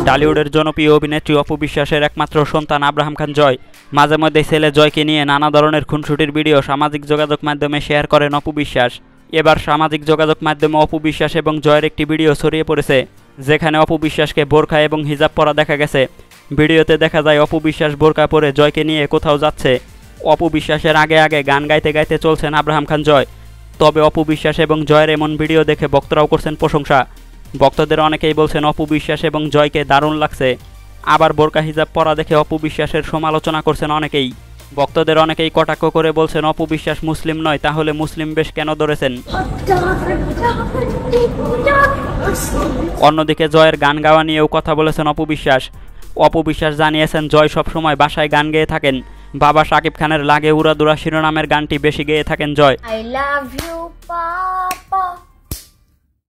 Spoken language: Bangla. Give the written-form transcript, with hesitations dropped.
টলিউডের জনপ্রিয় অভিনেত্রী অপু বিশ্বাসের একমাত্র সন্তান আব্রাহাম খান জয়। মাঝে মধ্যে ছেলে জয়কে নিয়ে নানা ধরনের খুনসুটির ভিডিও সামাজিক যোগাযোগ মাধ্যমে শেয়ার করেন অপু বিশ্বাস। এবার সামাজিক যোগাযোগ মাধ্যমে অপু বিশ্বাস এবং জয়ের একটি ভিডিও ছড়িয়ে পড়েছে, যেখানে অপু বিশ্বাসকে বোরখা এবং হিজাব পরা দেখা গেছে। ভিডিওতে দেখা যায় অপু বিশ্বাস বোরকা পরে জয়কে নিয়ে কোথাও যাচ্ছে। অপু বিশ্বাসের আগে আগে গান গাইতে গাইতে চলছেন আব্রাহাম খান জয়। তবে অপু বিশ্বাস এবং জয়ের এমন ভিডিও দেখে ভক্তরাও করছেন প্রশংসা। ভক্তদের অনেকেই বলছেন অপু বিশ্বাস এবং জয়কে দারুণ লাগছে। আবার বোরকা হিজাব পরা দেখে অপু বিশ্বাসের সমালোচনা করছেন অনেকেই। ভক্তদের অনেকেই কটাক্ষ করে বলছেন অপু বিশ্বাস মুসলিম নয়, তাহলে মুসলিম বেশ কেন ধরেছেন। অন্যদিকে জয়ের গান গাওয়া নিয়েও কথা বলেছেন অপু বিশ্বাস। অপু বিশ্বাস জানিয়েছেন জয় সবসময় বাসায় গান গেয়ে থাকেন। বাবা শাকিব খানের লাগে উড়াদুরা শিরোনামের গানটি বেশি গেয়ে থাকেন জয়। I love you, Papa.